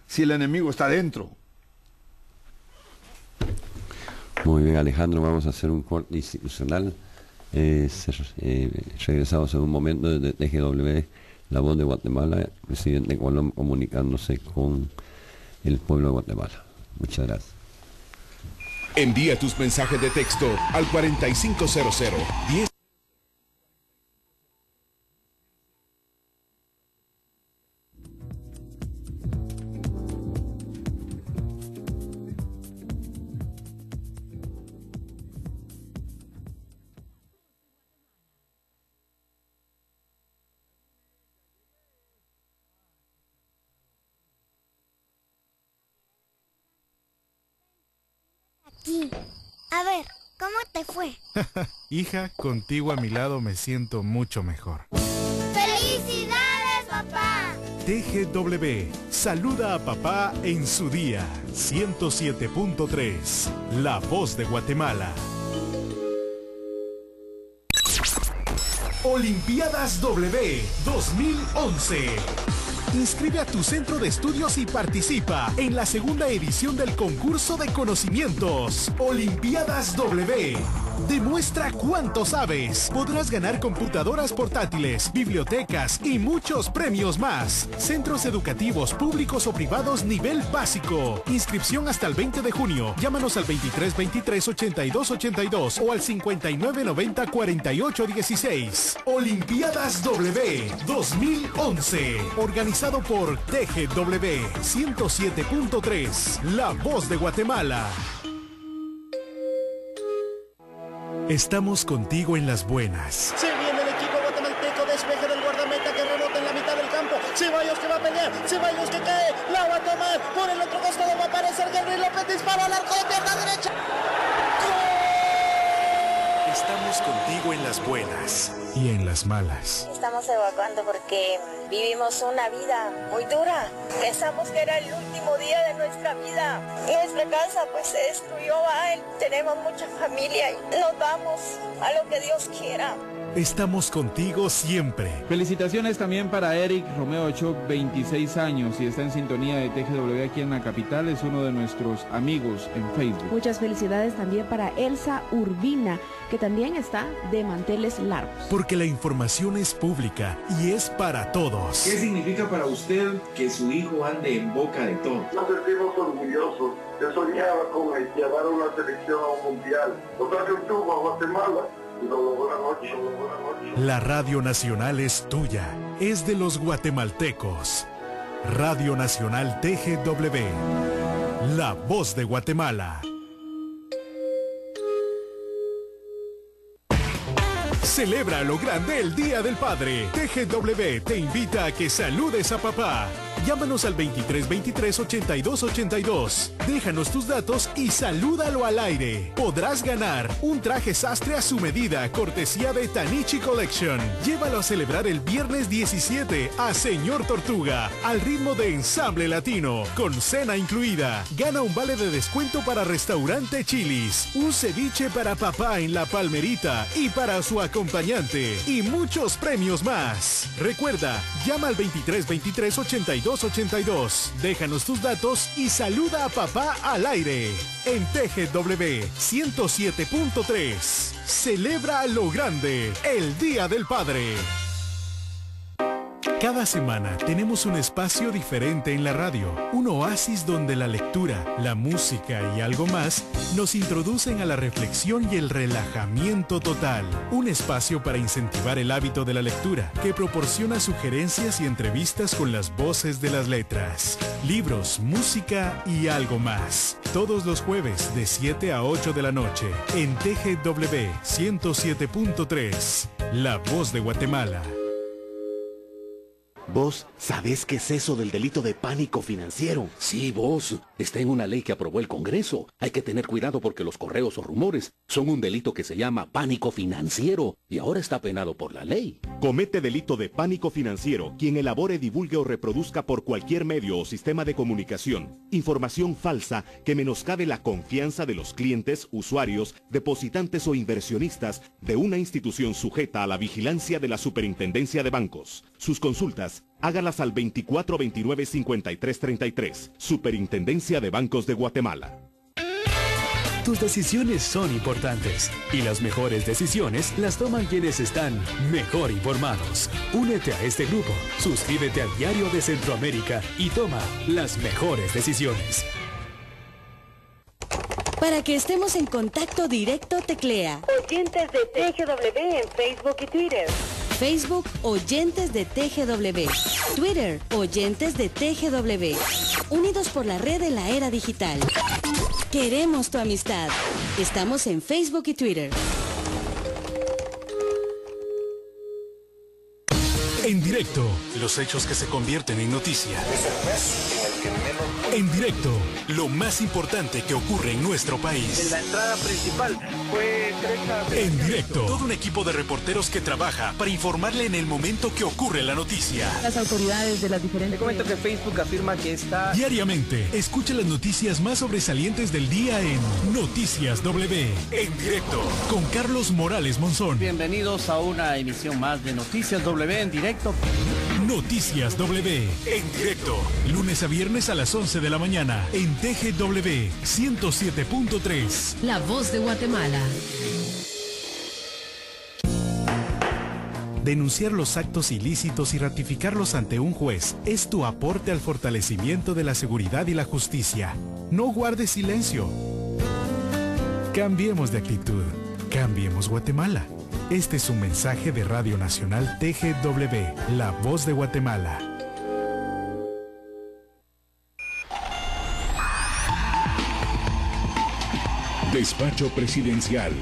si el enemigo está dentro. Muy bien, Alejandro, vamos a hacer un corte institucional. Regresamos en un momento desde TGW, La Voz de Guatemala, presidente Colón comunicándose con el pueblo de Guatemala. Muchas gracias. Envía tus mensajes de texto al 4500-10. A ver, ¿cómo te fue? Hija, contigo a mi lado me siento mucho mejor. ¡Felicidades, papá! TGW saluda a papá en su día. 107.3, La Voz de Guatemala. Olimpiadas W 2011. Inscribe a tu centro de estudios y participa en la segunda edición del concurso de conocimientos Olimpiadas W. Demuestra cuánto sabes. Podrás ganar computadoras portátiles, bibliotecas y muchos premios más. Centros educativos públicos o privados nivel básico. Inscripción hasta el 20 de junio. Llámanos al 2323-8282 o al 5990-4816. Olimpiadas W 2011. Organizado por TGW 107.3. La Voz de Guatemala. Estamos contigo en las buenas. Se viene el equipo guatemalteco, despeje del guardameta que rebota en la mitad del campo. Ceballos que va a pelear, Ceballos que cae, la va a tomar. Por el otro costado va a aparecer Gabriel López, dispara al arco de pierna derecha. ¡Gol! Estamos contigo en las buenas y en las malas. Estamos evacuando porque vivimos una vida muy dura. Pensamos que era el último día de nuestra vida. Nuestra casa pues se destruyó, tenemos mucha familia y nos vamos a lo que Dios quiera. Estamos contigo siempre. Felicitaciones también para Eric Romeo Ochoa, 26 años y está en sintonía de TGW aquí en la capital, es uno de nuestros amigos en Facebook. Muchas felicidades también para Elsa Urbina, que también está de manteles largos. Porque la información es pública y es para todos. ¿Qué significa para usted que su hijo ande en boca de todos? Nos sentimos orgullosos. Yo soñaba con llevar una selección a un mundial. Lo traje un tubo a Guatemala. La Radio Nacional es tuya, es de los guatemaltecos. Radio Nacional TGW, La Voz de Guatemala. Celebra a lo grande el Día del Padre. TGW te invita a que saludes a papá. Llámanos al 2323-8282. Déjanos tus datos y salúdalo al aire. Podrás ganar un traje sastre a su medida, cortesía de Tanichi Collection. Llévalo a celebrar el viernes 17 a Señor Tortuga, al ritmo de Ensamble Latino, con cena incluida. Gana un vale de descuento para Restaurante Chili's, un ceviche para papá en La Palmerita y para su acompañante, y muchos premios más. Recuerda, llama al 2323-8282. Déjanos tus datos y saluda a papá al aire. En TGW 107.3. Celebra a lo grande el Día del Padre. Cada semana tenemos un espacio diferente en la radio, un oasis donde la lectura, la música y algo más nos introducen a la reflexión y el relajamiento total. Un espacio para incentivar el hábito de la lectura, que proporciona sugerencias y entrevistas con las voces de las letras, libros, música y algo más. Todos los jueves de 7 a 8 de la noche en TGW 107.3, La Voz de Guatemala. ¿Vos sabés qué es eso del delito de pánico financiero? Sí, vos. Está en una ley que aprobó el Congreso. Hay que tener cuidado porque los correos o rumores son un delito que se llama pánico financiero y ahora está penado por la ley. Comete delito de pánico financiero quien elabore, divulgue o reproduzca por cualquier medio o sistema de comunicación información falsa que menoscabe la confianza de los clientes, usuarios, depositantes o inversionistas de una institución sujeta a la vigilancia de la Superintendencia de Bancos. Sus consultas Hágalas al 2429-5333. Superintendencia de Bancos de Guatemala. Tus decisiones son importantes y las mejores decisiones las toman quienes están mejor informados. Únete a este grupo, suscríbete al Diario de Centroamérica y toma las mejores decisiones. Para que estemos en contacto directo, teclea Oyentes de TGW en Facebook y Twitter. Facebook Oyentes de TGW, Twitter Oyentes de TGW, unidos por la red de la era digital. Queremos tu amistad. Estamos en Facebook y Twitter. En directo, los hechos que se convierten en noticia. En directo, lo más importante que ocurre en nuestro país. La entrada principal fue derecha. En directo, todo un equipo de reporteros que trabaja para informarle en el momento que ocurre la noticia. Las autoridades de las diferentes... Te comento que Facebook afirma que está... Diariamente, escucha las noticias más sobresalientes del día en Noticias W. En directo, con Carlos Morales Monzón. Bienvenidos a una emisión más de Noticias W en directo. Noticias W, en directo, lunes a viernes a las 11 de la mañana, en TGW 107.3. La voz de Guatemala. Denunciar los actos ilícitos y ratificarlos ante un juez es tu aporte al fortalecimiento de la seguridad y la justicia. No guardes silencio. Cambiemos de actitud. Cambiemos Guatemala. Este es un mensaje de Radio Nacional TGW, La Voz de Guatemala. Despacho Presidencial.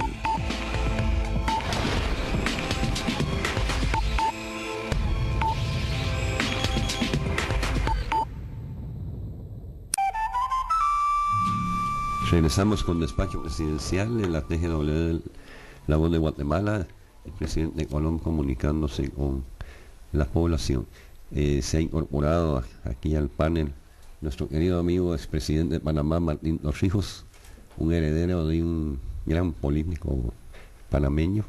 Regresamos con Despacho Presidencial en la TGW, La Voz de Guatemala, el presidente Colón comunicándose con la población. Se ha incorporado aquí al panel nuestro querido amigo expresidente de Panamá, Martín Torrijos, un heredero de un gran político panameño.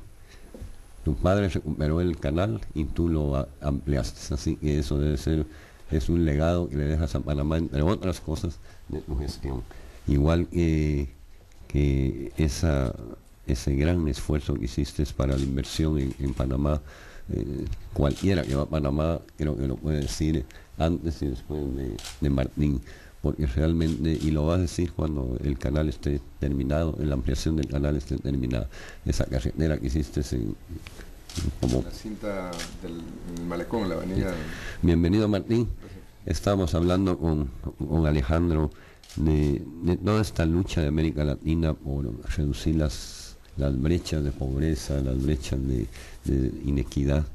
Tu padre recuperó el canal y tú lo ampliaste, así que eso debe ser, es un legado que le dejas a Panamá, entre otras cosas, de tu gestión. Igual que ese gran esfuerzo que hiciste para la inversión en Panamá, cualquiera que va a Panamá creo que lo puede decir antes y después de Martín, porque realmente, y lo vas a decir cuando el canal esté terminado, la ampliación del canal esté terminada, esa carretera que hiciste como la cinta del malecón, la avenida. Bienvenido Martín. Estamos hablando con Alejandro de toda esta lucha de América Latina por reducir las brechas de pobreza, las brechas de inequidad.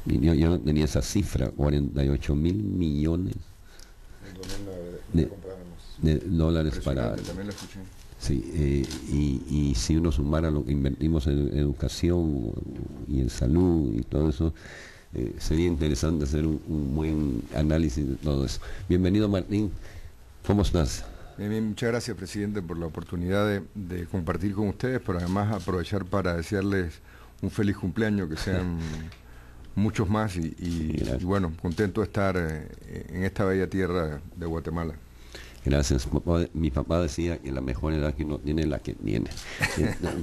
Yo no tenía esa cifra, 48 mil millones de dólares para... También lo escuché. Sí, y si uno sumara lo que invertimos en educación y en salud y todo eso, sería interesante hacer un buen análisis de todo eso. Bienvenido Martín, ¿cómo estás? Bien, muchas gracias presidente por la oportunidad de compartir con ustedes, pero además aprovechar para desearles un feliz cumpleaños, que sean muchos más y bueno, contento de estar en esta bella tierra de Guatemala. Gracias. Mi papá decía que la mejor edad que uno tiene es la que tiene,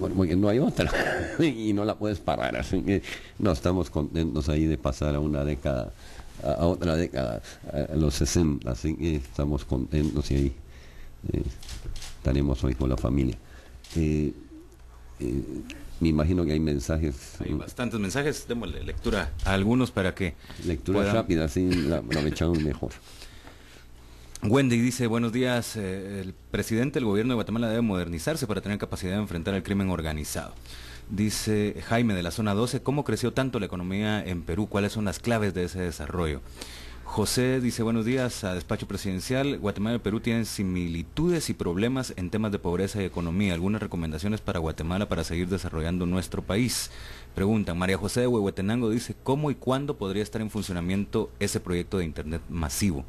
porque no hay otra y no la puedes parar, así que no, estamos contentos ahí de pasar a una década, a otra década, a los 60, así que estamos contentos y ahí estaremos hoy con la familia. Me imagino que hay mensajes. Hay bastantes mensajes, démosle lectura a algunos para que... Lectura rápida, así la aprovechamos mejor. Wendy dice, buenos días, el presidente del gobierno de Guatemala debe modernizarse para tener capacidad de enfrentar el crimen organizado. Dice Jaime de la zona 12, ¿cómo creció tanto la economía en Perú? ¿Cuáles son las claves de ese desarrollo? José dice, buenos días a Despacho Presidencial. Guatemala y Perú tienen similitudes y problemas en temas de pobreza y economía. ¿Algunas recomendaciones para Guatemala para seguir desarrollando nuestro país? Preguntan, María José de Huehuetenango dice, ¿cómo y cuándo podría estar en funcionamiento ese proyecto de internet masivo?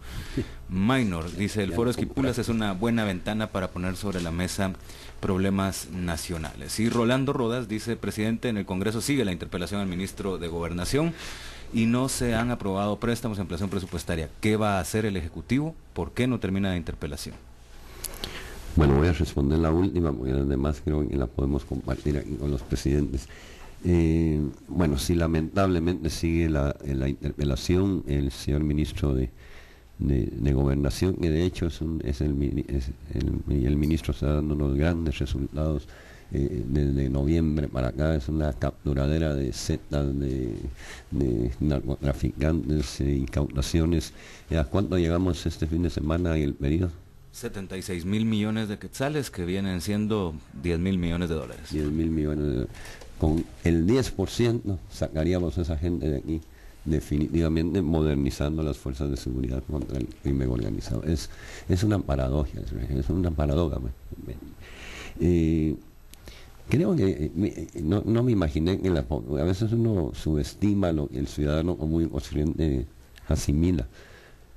Minor dice, el Foro Esquipulas es una buena ventana para poner sobre la mesa problemas nacionales. Y Rolando Rodas dice, presidente, en el Congreso sigue la interpelación al ministro de Gobernación y no se han aprobado préstamos de ampliación presupuestaria. ¿Qué va a hacer el Ejecutivo? ¿Por qué no termina la interpelación? Bueno, voy a responder la última, porque las demás creo que la podemos compartir aquí con los presidentes. Bueno, si lamentablemente sigue la interpelación, el señor ministro de Gobernación, que de hecho el ministro está dando unos grandes resultados desde noviembre para acá, es una capturadera de setas, de narcotraficantes, incautaciones. ¿A cuánto llegamos este fin de semana en el periodo? 76.000 millones de quetzales, que vienen siendo 10.000 millones de dólares. 10.000 millones de dólares. Con el 10% sacaríamos a esa gente de aquí, definitivamente modernizando las fuerzas de seguridad contra el crimen organizado. Es una paradoja, es una paradoja. Creo que no me imaginé que a veces uno subestima lo que el ciudadano común y corriente asimila,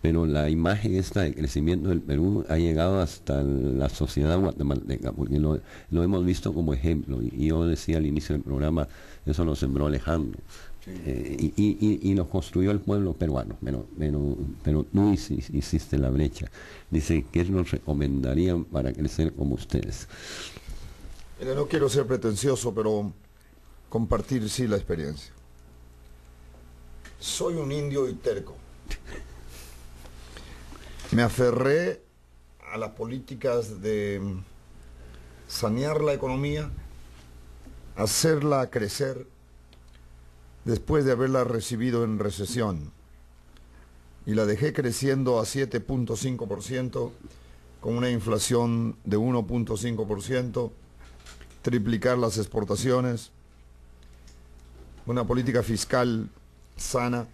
pero la imagen esta de crecimiento del Perú ha llegado hasta la sociedad guatemalteca, porque lo hemos visto como ejemplo, y yo decía al inicio del programa, eso lo sembró Alejandro, sí. Y lo construyó el pueblo peruano, pero tú hiciste la brecha. Dice, ¿qué nos recomendarían para crecer como ustedes? Mira, no quiero ser pretencioso, pero compartir sí la experiencia. Soy un indio y terco. Me aferré a las políticas de sanear la economía, hacerla crecer, después de haberla recibido en recesión. Y la dejé creciendo a 7.5%, con una inflación de 1.5%, triplicar las exportaciones, una política fiscal sana.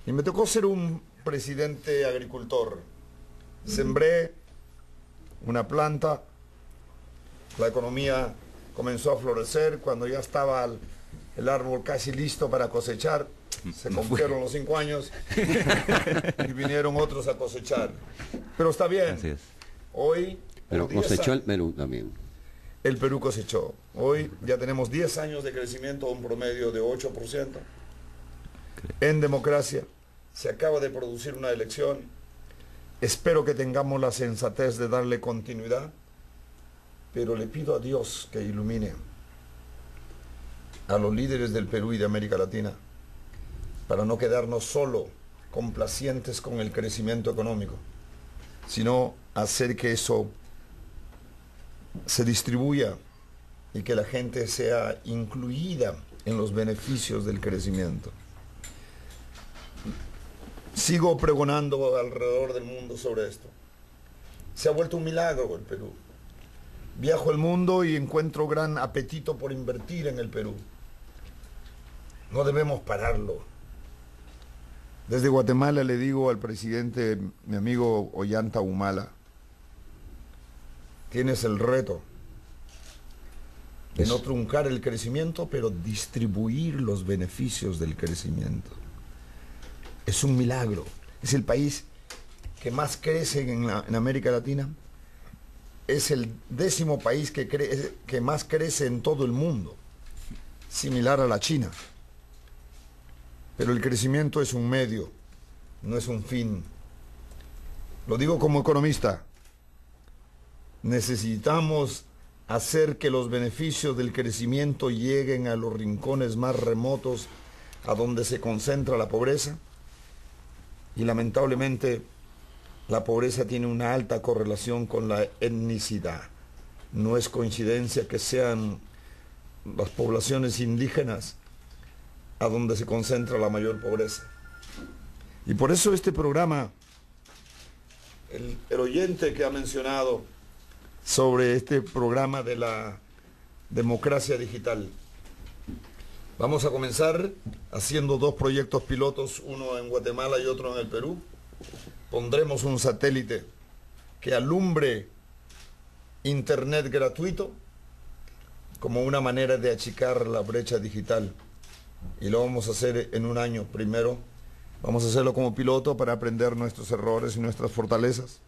Y me tocó ser un presidente agricultor. Sembré una planta, la economía comenzó a florecer. Cuando ya estaba el árbol casi listo para cosechar, se cumplieron los 5 años y vinieron otros a cosechar. Pero está bien. Así es. Hoy... Pero cosechó el Perú también. El Perú cosechó. Hoy ya tenemos 10 años de crecimiento, un promedio de 8%. En democracia, se acaba de producir una elección. Espero que tengamos la sensatez de darle continuidad, pero le pido a Dios que ilumine a los líderes del Perú y de América Latina para no quedarnos solo complacientes con el crecimiento económico, sino hacer que eso se distribuya y que la gente sea incluida en los beneficios del crecimiento. Sigo pregonando alrededor del mundo sobre esto. Se ha vuelto un milagro el Perú. Viajo el mundo y encuentro gran apetito por invertir en el Perú. No debemos pararlo. Desde Guatemala le digo al presidente, mi amigo Ollanta Humala, tienes el reto de no truncar el crecimiento, pero distribuir los beneficios del crecimiento. Es un milagro. Es el país que más crece en América Latina. Es el 10º país que más crece en todo el mundo, similar a la China. Pero el crecimiento es un medio, no es un fin. Lo digo como economista. Necesitamos hacer que los beneficios del crecimiento lleguen a los rincones más remotos, a donde se concentra la pobreza. Y lamentablemente la pobreza tiene una alta correlación con la etnicidad. No es coincidencia que sean las poblaciones indígenas a donde se concentra la mayor pobreza. Y por eso este programa, el oyente que ha mencionado sobre este programa de la democracia digital, Vamos a comenzar haciendo 2 proyectos pilotos, uno en Guatemala y otro en el Perú. Pondremos un satélite que alumbre internet gratuito como una manera de achicar la brecha digital. Y lo vamos a hacer en un año. Primero vamos a hacerlo como piloto para aprender nuestros errores y nuestras fortalezas.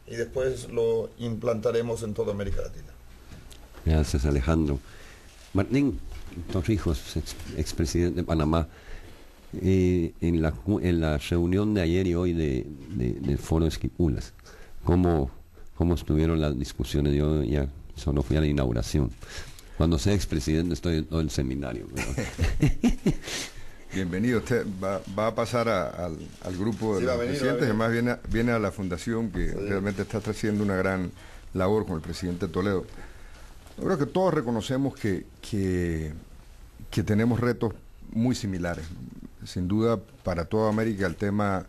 Y después lo implantaremos en toda América Latina. Gracias, Alejandro. Martín Torrijos, expresidente de Panamá, en la reunión de ayer y hoy del Foro Esquipulas, ¿cómo estuvieron las discusiones? Yo ya solo fui a la inauguración. Cuando sea expresidente estoy en todo el seminario. Bienvenido, usted va a pasar al grupo de los presidentes, además viene a la fundación que realmente está haciendo una gran labor con el presidente Toledo. Yo creo que todos reconocemos que tenemos retos muy similares. Sin duda, para toda América el tema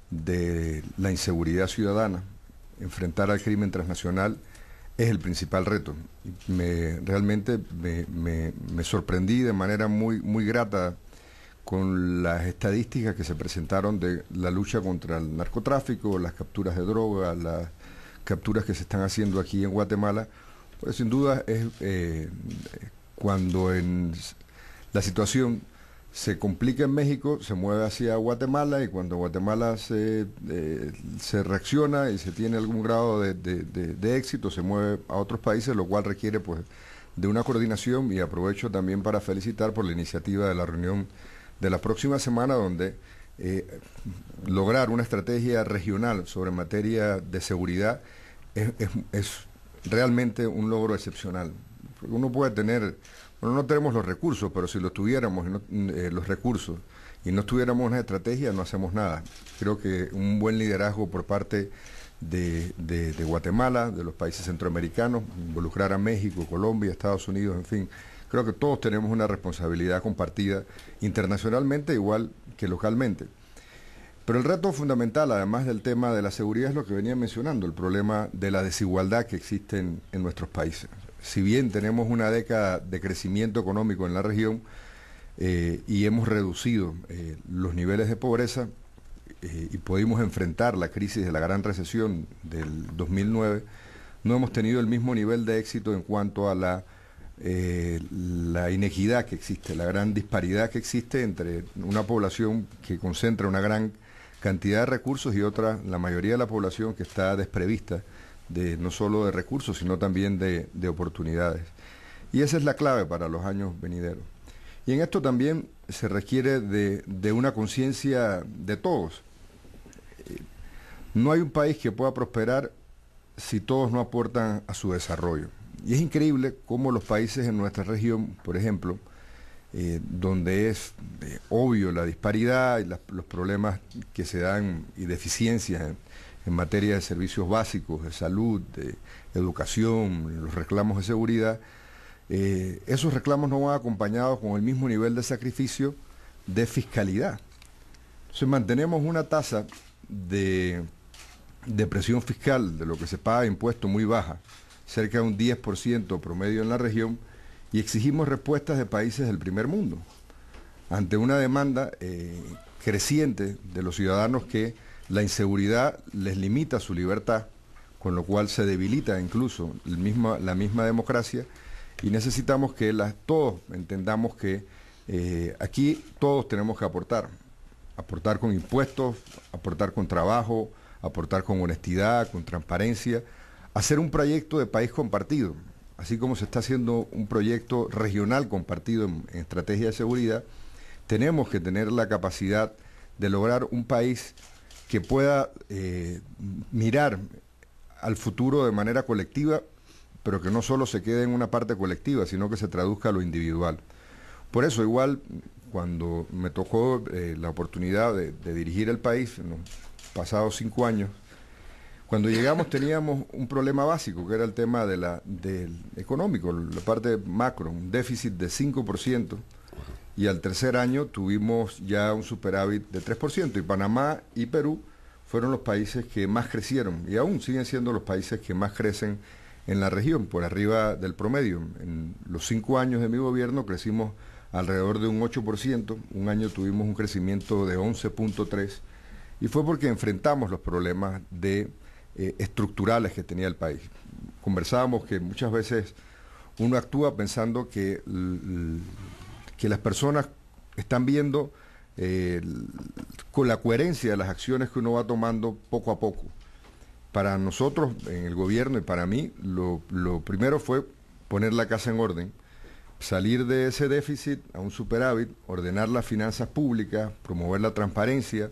de la inseguridad ciudadana, enfrentar al crimen transnacional, es el principal reto. Realmente me sorprendí de manera muy grata con las estadísticas que se presentaron de la lucha contra el narcotráfico, las capturas de droga, las capturas que se están haciendo aquí en Guatemala. Pues sin duda es cuando la situación se complica en México, se mueve hacia Guatemala, y cuando Guatemala se reacciona y se tiene algún grado de éxito, se mueve a otros países, lo cual requiere pues de una coordinación. Y aprovecho también para felicitar por la iniciativa de la reunión de la próxima semana, donde lograr una estrategia regional sobre materia de seguridad es realmente un logro excepcional. Uno puede tener, bueno, no tenemos los recursos, pero si los tuviéramos, los recursos, y no tuviéramos una estrategia, no hacemos nada. Creo que un buen liderazgo por parte de Guatemala, de los países centroamericanos, involucrar a México, Colombia, Estados Unidos, en fin, creo que todos tenemos una responsabilidad compartida internacionalmente igual que localmente. Pero el reto fundamental, además del tema de la seguridad, es lo que venía mencionando, el problema de la desigualdad que existe en nuestros países. Si bien tenemos una década de crecimiento económico en la región y hemos reducido los niveles de pobreza y pudimos enfrentar la crisis de la gran recesión del 2009, no hemos tenido el mismo nivel de éxito en cuanto a la inequidad que existe, la gran disparidad que existe entre una población que concentra una gran cantidad de recursos y otra, la mayoría de la población que está desprevista no solo de recursos, sino también de oportunidades. Y esa es la clave para los años venideros. Y en esto también se requiere de una conciencia de todos. No hay un país que pueda prosperar si todos no aportan a su desarrollo. Y es increíble cómo los países en nuestra región, por ejemplo, donde es obvio la disparidad y los problemas que se dan y deficiencias en materia de servicios básicos, de salud, de educación, los reclamos de seguridad, esos reclamos no van acompañados con el mismo nivel de sacrificio de fiscalidad. Entonces mantenemos una tasa de presión fiscal de lo que se paga de impuesto muy baja, cerca de un 10% promedio en la región, y exigimos respuestas de países del primer mundo ante una demanda creciente de los ciudadanos que la inseguridad les limita su libertad, con lo cual se debilita incluso la misma democracia, y necesitamos que todos entendamos que aquí todos tenemos que aportar con impuestos, aportar con trabajo, aportar con honestidad, con transparencia, hacer un proyecto de país compartido, así como se está haciendo un proyecto regional compartido en estrategia de seguridad. Tenemos que tener la capacidad de lograr un país que pueda mirar al futuro de manera colectiva, pero que no solo se quede en una parte colectiva, sino que se traduzca a lo individual. Por eso, igual, cuando me tocó la oportunidad de dirigir el país en los pasados 5 años, cuando llegamos teníamos un problema básico, que era el tema del económico, la parte macro, un déficit de 5%, y al tercer año tuvimos ya un superávit de 3%, y Panamá y Perú fueron los países que más crecieron, y aún siguen siendo los países que más crecen en la región, por arriba del promedio. En los 5 años de mi gobierno crecimos alrededor de un 8%, un año tuvimos un crecimiento de 11.3%, y fue porque enfrentamos los problemas estructurales que tenía el país. Conversábamos que muchas veces uno actúa pensando que las personas están viendo con la coherencia de las acciones que uno va tomando poco a poco. Para nosotros, en el gobierno y para mí, lo primero fue poner la casa en orden, salir de ese déficit a un superávit, ordenar las finanzas públicas, promover la transparencia,